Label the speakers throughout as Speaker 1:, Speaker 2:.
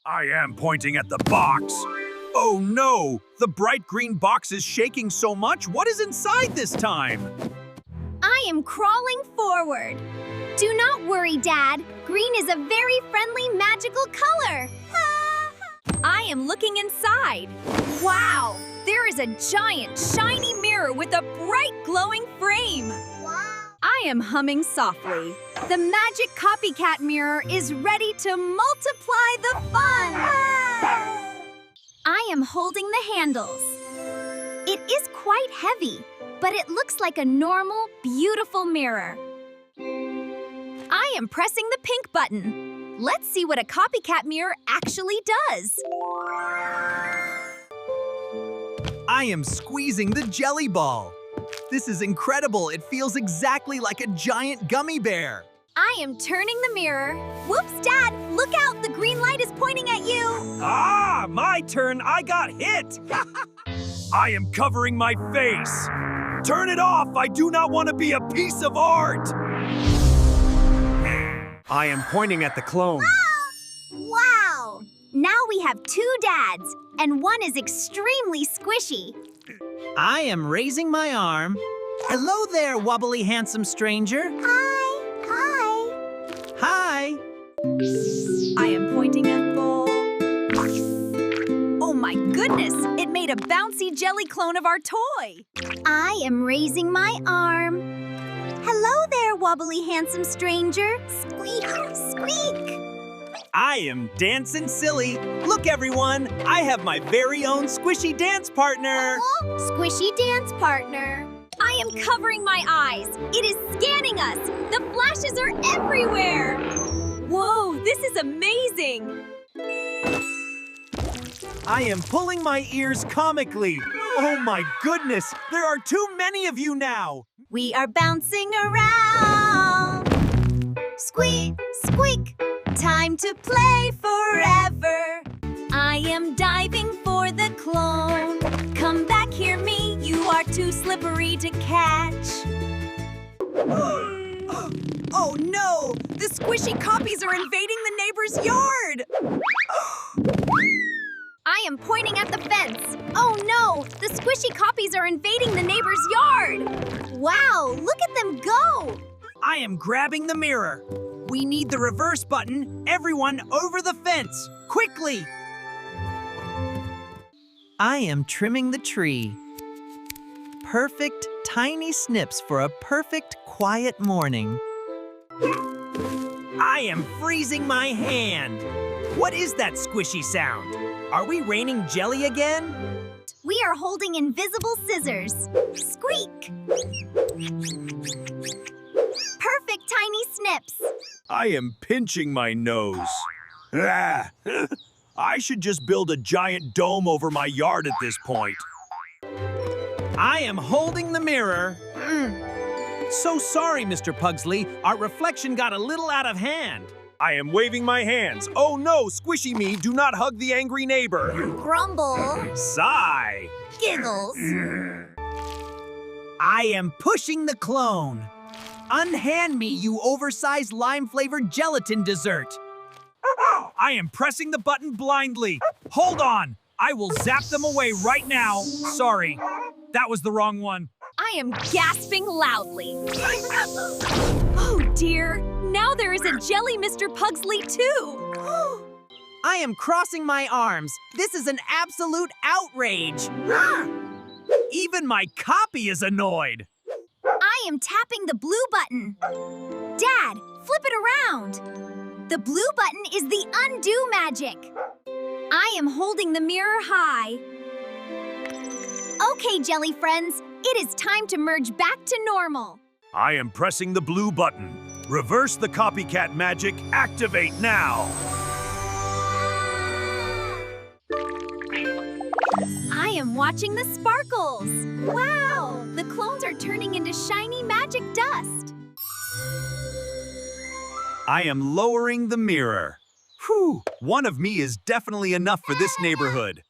Speaker 1: I am pointing at the box. Oh no! The bright green box is shaking so much. What is inside this time?
Speaker 2: I am crawling forward. Do not worry, Dad. Green is a very friendly, magical color. I am looking inside. Wow! There is a giant, shiny mirror with a bright, glowing frame. Wow! I am humming softly. The magic copycat mirror is ready to multiply the fun. I am holding the handles. It is quite heavy, but it looks like a normal, beautiful mirror. I am pressing the pink button. Let's see what a copycat mirror actually does.
Speaker 1: I am squeezing the jelly ball. This is incredible. It feels exactly like a giant gummy bear.
Speaker 2: I am turning the mirror. Whoops, Dad! Look out! The green light is pointing at you!
Speaker 1: Ah, my turn. I got hit. I am covering my face. Turn it off. I do not want to be a piece of art. I am pointing at the clone.
Speaker 2: Wow! Now we have 2 dads, and one is extremely squishy.
Speaker 3: I am raising my arm. Hello there, wobbly handsome stranger.
Speaker 2: Hi!
Speaker 3: Hi.
Speaker 2: I am pointing at Bull. Oh my goodness! It made a bouncy jelly clone of our toy. I am raising my arm. Hello there, wobbly handsome stranger. Squeak, squeak.
Speaker 3: I am dancing silly. Look, everyone, I have my very own squishy dance partner.
Speaker 2: Squishy dance partner. I am covering my eyes. It is scanning us. The flashes are everywhere. Whoa, this is amazing.
Speaker 3: I am pulling my ears comically. Oh my goodness, there are too many of you now.
Speaker 2: We are bouncing around. Squeak, squeak. Time to play forever. I am diving for the clone. Come back here, me. You are too slippery to catch. Oh no! The squishy copies are invading the neighbor's yard! I am pointing at the fence. Oh no! The squishy copies are invading the neighbor's yard! Wow! Look at them go!
Speaker 3: I am grabbing the mirror. We need the reverse button. Everyone over the fence, quickly! I am trimming the tree. Perfect tiny snips for a perfect quiet morning. I am freezing my hand. What is that squishy sound? Are we raining jelly again?
Speaker 2: We are holding invisible scissors. Squeak! Perfect tiny snips.
Speaker 1: I am pinching my nose. Ah, I should just build a giant dome over my yard at this point.
Speaker 3: I am holding the mirror. So sorry, Mr. Pugsley. Our reflection got a little out of hand.
Speaker 1: I am waving my hands. Oh no, squishy me, do not hug the angry neighbor.
Speaker 2: Grumble.
Speaker 1: Sigh.
Speaker 2: Giggles.
Speaker 3: I am pushing the clone. Unhand me, you oversized lime-flavored gelatin dessert.
Speaker 1: I am pressing the button blindly. Hold on. I will zap them away right now. Sorry, that was the wrong one.
Speaker 2: I am gasping loudly. Oh dear, now there is a jelly Mr. Pugsley too.
Speaker 3: I am crossing my arms. This is an absolute outrage. Even my copy is annoyed.
Speaker 2: I am tapping the blue button. Dad, flip it around. The blue button is the undo magic. I am holding the mirror high. Okay, jelly friends, it is time to merge back to normal.
Speaker 1: I am pressing the blue button. Reverse the copycat magic. Activate now.
Speaker 2: I am watching the sparkles. Wow, the clones are turning into shiny magic dust.
Speaker 1: I am lowering the mirror. Whew, one of me is definitely enough for this neighborhood.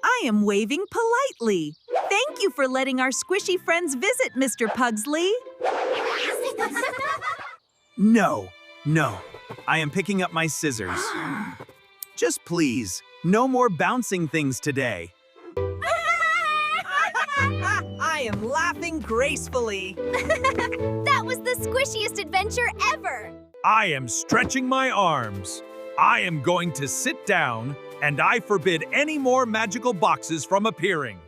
Speaker 4: I am waving politely. Thank you for letting our squishy friends visit, Mr. Pugsley.
Speaker 3: No. I am picking up my scissors.
Speaker 1: Just please, no more bouncing things today.
Speaker 3: I am laughing gracefully.
Speaker 2: That was the squishiest adventure ever!
Speaker 1: I am stretching my arms. I am going to sit down, and I forbid any more magical boxes from appearing.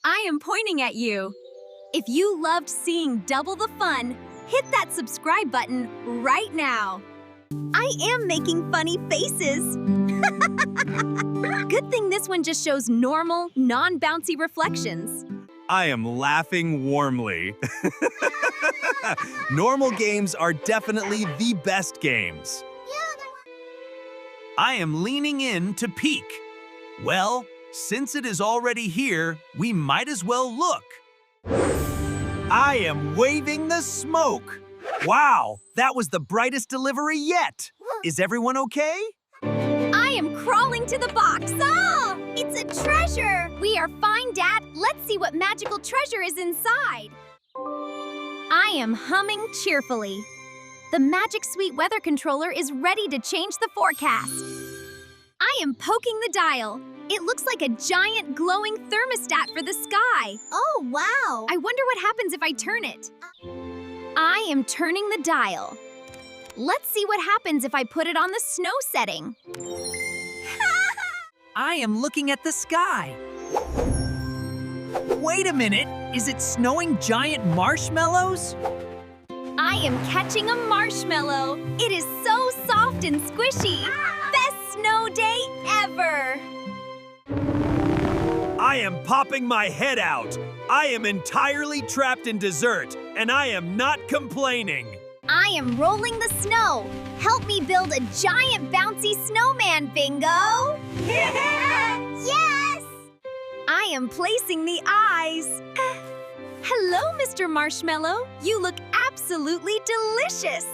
Speaker 4: I am pointing at you. If you loved seeing double the fun, hit that subscribe button right now. I am making funny faces. Good thing this one just shows normal, non-bouncy reflections.
Speaker 1: I am laughing warmly. Normal games are definitely the best games. I am leaning in to peek. Well, since it is already here, we might as well look. I am waving the smoke. Wow, that was the brightest delivery yet. Is everyone okay?
Speaker 2: I am crawling to the box. Oh, it's a treasure! We are fine, Dad. Let's see what magical treasure is inside. I am humming cheerfully. The Magic Sweet Weather Controller is ready to change the forecast. I am poking the dial. It looks like a giant glowing thermostat for the sky.
Speaker 5: Oh, wow!
Speaker 2: I wonder what happens if I turn it. I am turning the dial. Let's see what happens if I put it on the snow setting.
Speaker 3: I am looking at the sky. Wait a minute, is it snowing giant marshmallows?
Speaker 2: I am catching a marshmallow. It is so soft and squishy. Best snow day ever.
Speaker 1: I am popping my head out. I am entirely trapped in dessert, and I am not complaining.
Speaker 2: I am rolling the snow. Help me build a giant bouncy snowman, Bingo! Yes!
Speaker 4: I am placing the eyes. Hello, Mr. Marshmallow. You look absolutely delicious.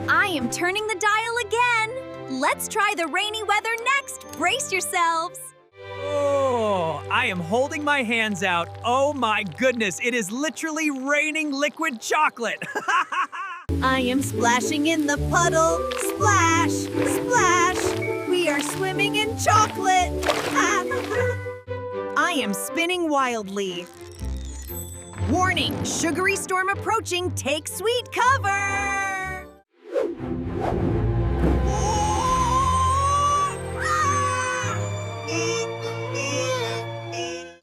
Speaker 4: I am turning the dial again. Let's try the rainy weather next. Brace yourselves.
Speaker 3: Oh, I am holding my hands out. Oh my goodness, it is literally raining liquid chocolate.
Speaker 4: I am splashing in the puddle. Splash, splash. We are swimming in chocolate. I am spinning wildly. Warning, sugary storm approaching. Take sweet cover.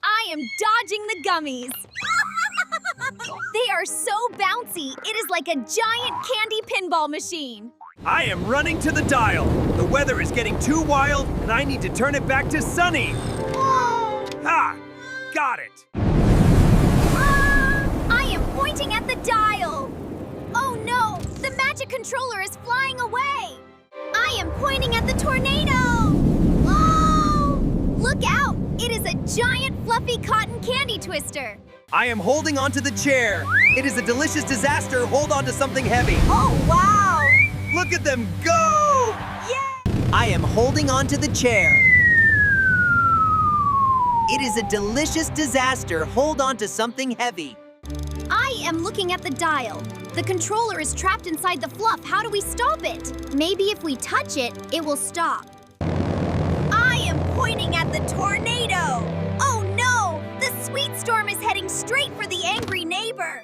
Speaker 4: I am dodging the gummies. They are so bouncy. It is like a giant candy pinball machine.
Speaker 1: I am running to the dial. The weather is getting too wild, and I need to turn it back to sunny. Ha! Got it.
Speaker 2: I am pointing at the dial. Oh no, the magic controller is flying away. I am pointing at the tornado. Oh! Look out, it is a giant fluffy cotton candy twister.
Speaker 3: I am holding onto the chair. It is a delicious disaster. Hold on to something heavy.
Speaker 4: Oh, wow!
Speaker 1: Look at them go!
Speaker 3: I am holding onto the chair. It is a delicious disaster. Hold on to something heavy.
Speaker 2: I am looking at the dial. The controller is trapped inside the fluff. How do we stop it? Maybe if we touch it, it will stop. I am pointing at the tornado. Oh no! The sweet storm is heading straight for the angry neighbor.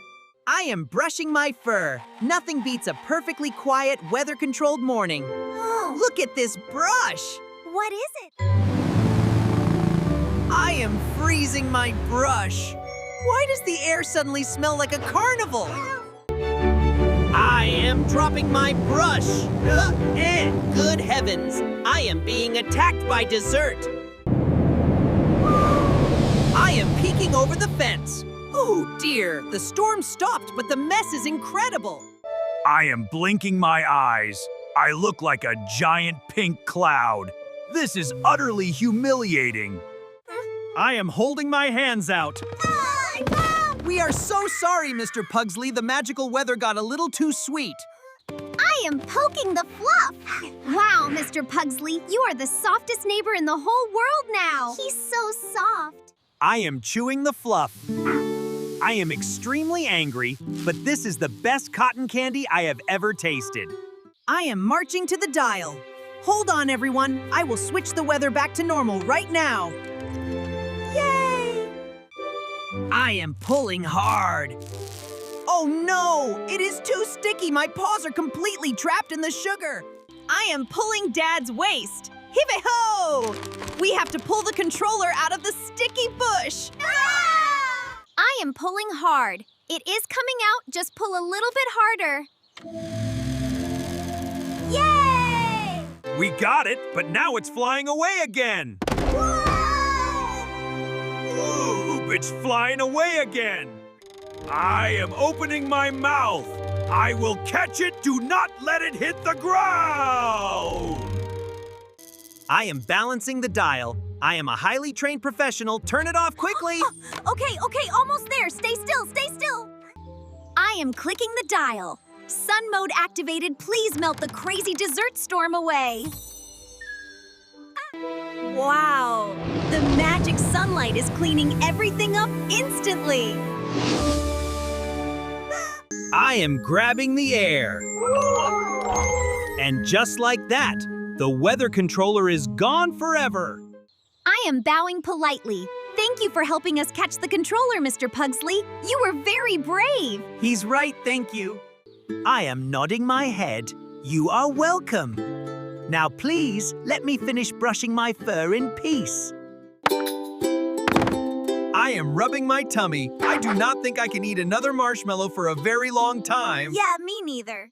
Speaker 3: I am brushing my fur. Nothing beats a perfectly quiet, weather-controlled morning.
Speaker 2: Oh,
Speaker 3: Look at this brush.
Speaker 2: what is it?
Speaker 3: I am freezing my brush. Why does the air suddenly smell like a carnival? I am dropping my brush. Good heavens, I am being attacked by dessert. I am peeking over the fence. Oh dear, the storm stopped, but the mess is incredible.
Speaker 1: I am blinking my eyes. I look like a giant pink cloud. This is utterly humiliating. I am holding my hands out.
Speaker 3: We are so sorry, Mr. Pugsley. The magical weather got a little too sweet.
Speaker 2: I am poking the fluff. Wow, Mr. Pugsley, you are the softest neighbor in the whole world now. He's so soft.
Speaker 1: I am chewing the fluff. I am extremely angry, but this is the best cotton candy I have ever tasted.
Speaker 3: I am marching to the dial. Hold on, everyone. I will switch the weather back to normal right now. Yay! I am pulling hard. Oh no! It is too sticky. My paws are completely trapped in the sugar.
Speaker 4: I am pulling Dad's waist. Hippy-ho! We have to pull the controller out of the sticky bush.
Speaker 2: I am pulling hard. It is coming out, just pull a little bit harder. Yay!
Speaker 1: We got it, but now it's flying away again. Ooh, it's flying away again. I am opening my mouth. I will catch it. Do not let it hit the ground.
Speaker 3: I am balancing the dial. I am a highly trained professional. Turn it off quickly.
Speaker 2: Okay, almost there. Stay still, stay still. I am clicking the dial. Sun mode activated. Please melt the crazy dessert storm away.
Speaker 4: Wow! The magic sunlight is cleaning everything up instantly.
Speaker 3: I am grabbing the air. And just like that, the weather controller is gone forever.
Speaker 2: I am bowing politely. Thank you for helping us catch the controller, Mr. Pugsley. You were very brave.
Speaker 3: He's right, thank you. I am nodding my head. You are welcome. Now please, let me finish brushing my fur in peace.
Speaker 1: I am rubbing my tummy. I do not think I can eat another marshmallow for a very long time.
Speaker 2: Yeah, me neither.